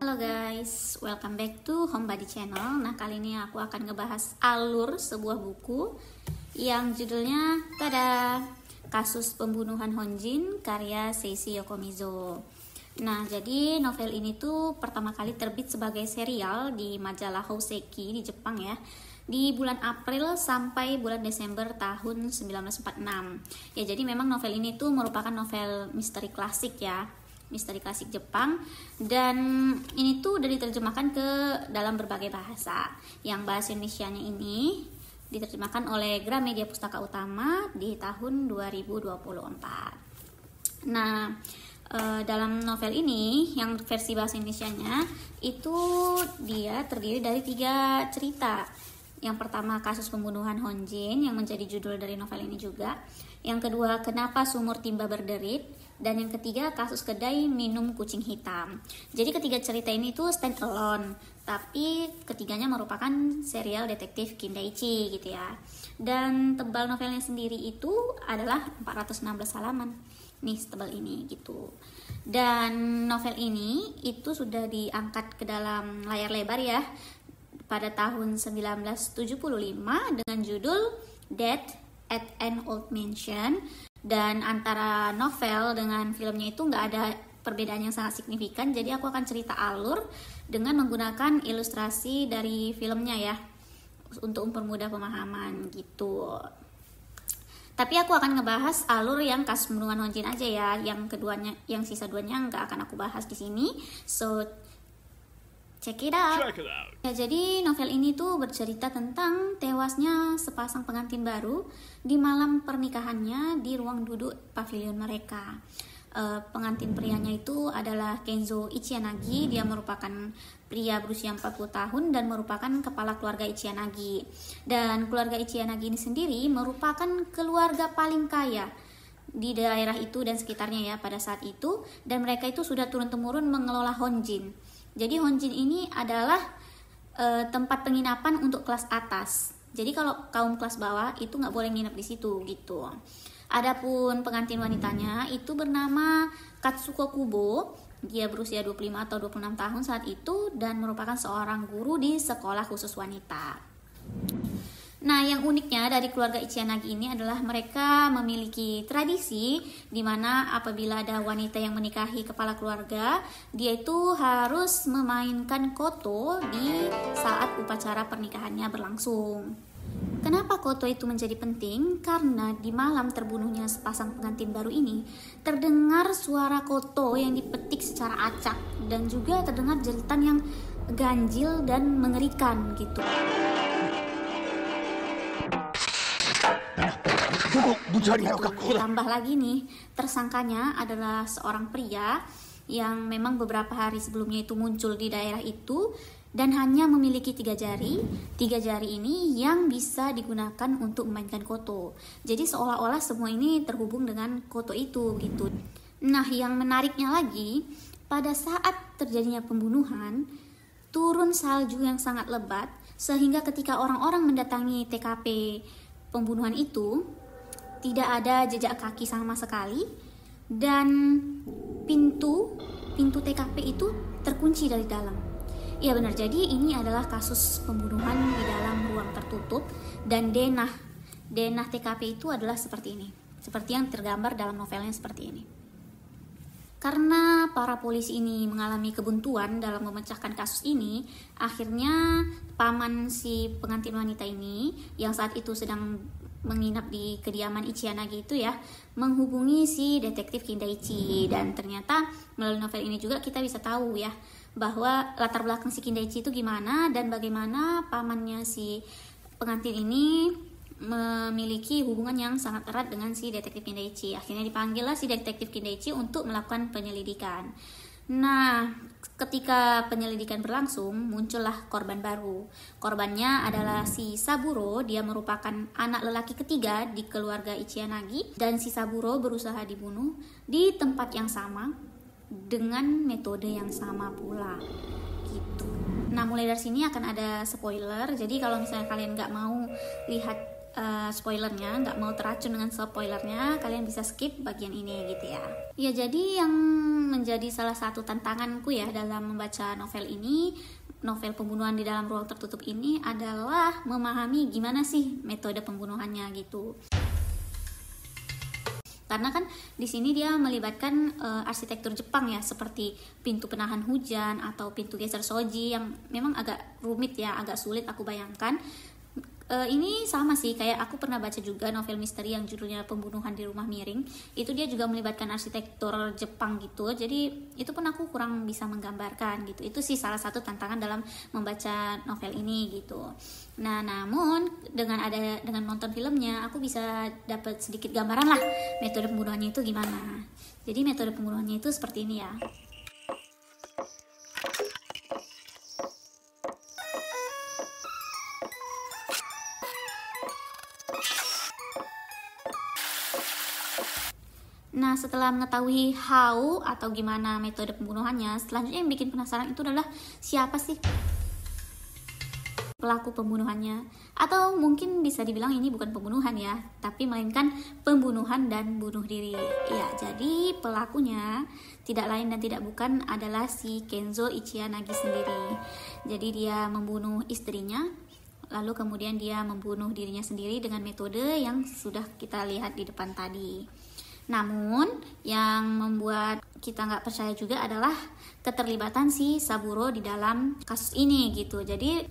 Halo guys, welcome back to Homebody Channel. Nah, kali ini aku akan ngebahas alur sebuah buku yang judulnya tada, Kasus Pembunuhan Honjin karya Seishi Yokomizo. Nah, jadi novel ini tuh pertama kali terbit sebagai serial di majalah Houseki di Jepang ya, di bulan April sampai bulan Desember tahun 1946. Ya, jadi memang novel ini tuh merupakan novel misteri klasik ya, misteri klasik Jepang, dan ini tuh udah diterjemahkan ke dalam berbagai bahasa. Yang bahasa Indonesianya ini diterjemahkan oleh Gramedia Pustaka Utama di tahun 2024. Nah, dalam novel ini yang versi bahasa Indonesianya itu dia terdiri dari 3 cerita. Yang pertama, kasus pembunuhan Honjin yang menjadi judul dari novel ini juga. Yang kedua, kenapa sumur timba berderit. Dan yang ketiga, kasus kedai minum kucing hitam. Jadi ketiga cerita ini tuh stand alone, tapi ketiganya merupakan serial detektif Kindaichi gitu ya. Dan tebal novelnya sendiri itu adalah 416 halaman. Nih setebal ini gitu. Dan novel ini itu sudah diangkat ke dalam layar lebar ya pada tahun 1975 dengan judul Death at an Old Mansion. Dan antara novel dengan filmnya itu nggak ada perbedaan yang sangat signifikan. Jadi aku akan cerita alur dengan menggunakan ilustrasi dari filmnya ya, untuk mempermudah pemahaman gitu. Tapi aku akan ngebahas alur yang kasus pembunuhan Honjin aja ya. Yang keduanya, yang sisa duanya nggak akan aku bahas di sini. So check it out. Ya, jadi novel ini tuh bercerita tentang tewasnya sepasang pengantin baru di malam pernikahannya di ruang duduk pavilion mereka. Pengantin prianya itu adalah Kenzo Ichiyanagi. Dia merupakan pria berusia 40 tahun dan merupakan kepala keluarga Ichiyanagi. Dan keluarga Ichiyanagi ini sendiri merupakan keluarga paling kaya di daerah itu dan sekitarnya ya pada saat itu. Dan mereka itu sudah turun-temurun mengelola Honjin. Jadi Honjin ini adalah tempat penginapan untuk kelas atas. Jadi kalau kaum kelas bawah itu nggak boleh nginep di situ gitu. Adapun pengantin wanitanya itu bernama Katsuko Kubo. Dia berusia 25 atau 26 tahun saat itu dan merupakan seorang guru di sekolah khusus wanita. Nah, yang uniknya dari keluarga Ichiyanagi ini adalah mereka memiliki tradisi di mana apabila ada wanita yang menikahi kepala keluarga, dia itu harus memainkan koto di saat upacara pernikahannya berlangsung. Kenapa koto itu menjadi penting? Karena di malam terbunuhnya sepasang pengantin baru ini, terdengar suara koto yang dipetik secara acak dan juga terdengar jeritan yang ganjil dan mengerikan gitu. Tambah lagi nih, tersangkanya adalah seorang pria yang memang beberapa hari sebelumnya itu muncul di daerah itu dan hanya memiliki 3 jari. 3 jari ini yang bisa digunakan untuk memainkan koto. Jadi seolah-olah semua ini terhubung dengan koto itu gitu. Nah, yang menariknya lagi, pada saat terjadinya pembunuhan, turun salju yang sangat lebat sehingga ketika orang-orang mendatangi TKP pembunuhan itu tidak ada jejak kaki sama sekali dan pintu TKP itu terkunci dari dalam. Iya benar, jadi ini adalah kasus pembunuhan di dalam ruang tertutup dan denah TKP itu adalah seperti ini. Seperti yang tergambar dalam novelnya seperti ini. Karena para polisi ini mengalami kebuntuan dalam memecahkan kasus ini, akhirnya paman si pengantin wanita ini yang saat itu sedang menginap di kediaman Ichiyanagi itu ya, menghubungi si detektif Kindaichi. Dan ternyata melalui novel ini juga kita bisa tahu ya bahwa latar belakang si Kindaichi itu gimana dan bagaimana pamannya si pengantin ini memiliki hubungan yang sangat erat dengan si detektif Kindaichi. Akhirnya dipanggillah si detektif Kindaichi untuk melakukan penyelidikan. Nah, ketika penyelidikan berlangsung, muncullah korban baru. Korbannya adalah si Saburo. Dia merupakan anak lelaki ketiga di keluarga Ichiyanagi. Dan si Saburo berusaha dibunuh di tempat yang sama dengan metode yang sama pula gitu. Nah, mulai dari sini akan ada spoiler. Jadi kalau misalnya kalian nggak mau lihat spoilernya, nggak mau teracun dengan spoilernya, kalian bisa skip bagian ini gitu ya. Ya, jadi yang menjadi salah satu tantanganku ya dalam membaca novel ini, novel pembunuhan di dalam ruang tertutup ini, adalah memahami gimana sih metode pembunuhannya gitu. Karena kan di sini dia melibatkan arsitektur Jepang ya, seperti pintu penahan hujan atau pintu geser shoji yang memang agak rumit ya, agak sulit aku bayangkan. Ini sama sih, kayak aku pernah baca juga novel misteri yang judulnya Pembunuhan di Rumah Miring. Itu dia juga melibatkan arsitektur Jepang gitu. Jadi itu pun aku kurang bisa menggambarkan gitu. Itu sih salah satu tantangan dalam membaca novel ini gitu. Nah, namun dengan nonton filmnya, aku bisa dapat sedikit gambaran lah metode pembunuhannya itu gimana. Jadi metode pembunuhannya itu seperti ini ya. Nah, setelah mengetahui how atau gimana metode pembunuhannya, selanjutnya yang bikin penasaran itu adalah siapa sih pelaku pembunuhannya. Atau mungkin bisa dibilang ini bukan pembunuhan ya, tapi melainkan pembunuhan dan bunuh diri. Ya, jadi pelakunya tidak lain dan tidak bukan adalah si Kenzo Ichiyanagi sendiri. Jadi dia membunuh istrinya, lalu kemudian dia membunuh dirinya sendiri dengan metode yang sudah kita lihat di depan tadi. Namun yang membuat kita nggak percaya juga adalah keterlibatan si Saburo di dalam kasus ini gitu. Jadi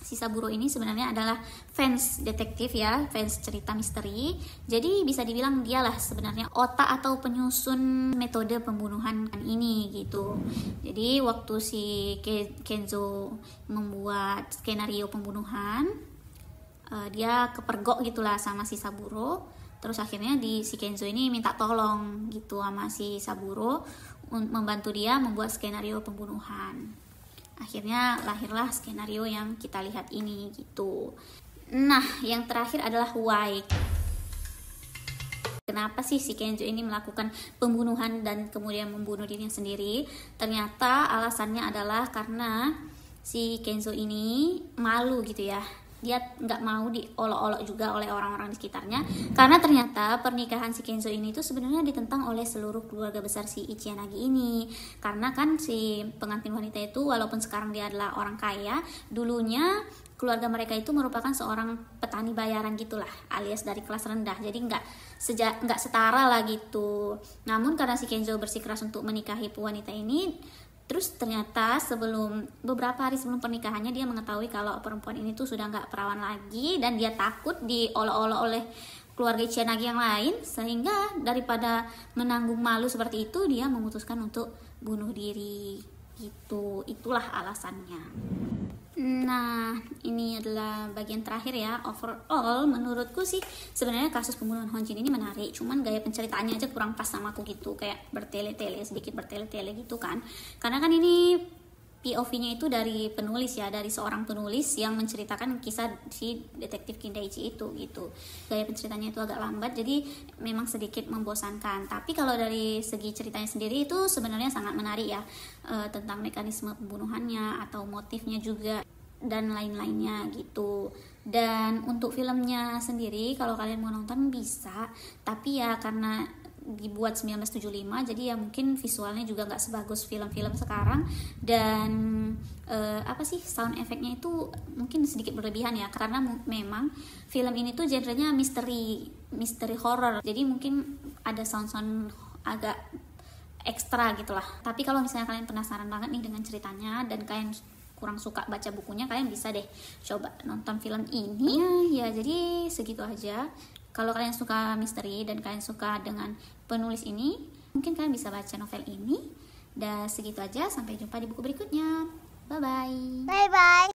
si Saburo ini sebenarnya adalah fans detektif ya, fans cerita misteri. Jadi bisa dibilang dialah sebenarnya otak atau penyusun metode pembunuhan ini gitu. Jadi waktu si Kenzo membuat skenario pembunuhan, dia kepergok gitulah sama si Saburo. Terus akhirnya si Kenzo ini minta tolong gitu sama si Saburo membantu dia membuat skenario pembunuhan. Akhirnya lahirlah skenario yang kita lihat ini gitu. Nah, yang terakhir adalah why. Kenapa sih si Kenzo ini melakukan pembunuhan dan kemudian membunuh dirinya sendiri? Ternyata alasannya adalah karena si Kenzo ini malu gitu ya. Dia nggak mau diolok-olok juga oleh orang-orang di sekitarnya, karena ternyata pernikahan si Kenzo ini tuh sebenarnya ditentang oleh seluruh keluarga besar si Ichiyanagi ini. Karena kan si pengantin wanita itu walaupun sekarang dia adalah orang kaya, dulunya keluarga mereka itu merupakan seorang petani bayaran gitulah, alias dari kelas rendah. Jadi nggak setara lah gitu. Namun karena si Kenzo bersikeras untuk menikahi wanita ini, terus ternyata beberapa hari sebelum pernikahannya dia mengetahui kalau perempuan ini tuh sudah nggak perawan lagi, dan dia takut diolok-olok oleh keluarga Ichiyanagi yang lain, sehingga daripada menanggung malu seperti itu, dia memutuskan untuk bunuh diri gitu. Itulah alasannya. Nah, ini adalah bagian terakhir ya. Overall, menurutku sih sebenarnya kasus pembunuhan Honjin ini menarik. Cuman gaya penceritaannya aja kurang pas sama aku gitu. Kayak sedikit bertele-tele gitu kan. Karena kan ini POV-nya itu dari penulis ya, dari seorang penulis yang menceritakan kisah si detektif Kindaichi itu gitu. Gaya penceritanya itu agak lambat, jadi memang sedikit membosankan. Tapi kalau dari segi ceritanya sendiri itu sebenarnya sangat menarik ya, tentang mekanisme pembunuhannya atau motifnya juga dan lain-lainnya gitu. Dan untuk filmnya sendiri kalau kalian mau nonton bisa, tapi ya karena dibuat 1975 jadi ya mungkin visualnya juga nggak sebagus film-film sekarang, dan sound efeknya itu mungkin sedikit berlebihan ya, karena memang film ini tuh genrenya misteri horror, jadi mungkin ada sound agak ekstra gitulah. Tapi kalau misalnya kalian penasaran banget nih dengan ceritanya dan kalian kurang suka baca bukunya, kalian bisa deh coba nonton film ini ya. Jadi segitu aja. Kalau kalian suka misteri dan kalian suka dengan penulis ini, mungkin kalian bisa baca novel ini. Dan segitu aja, sampai jumpa di buku berikutnya. Bye bye. Bye bye.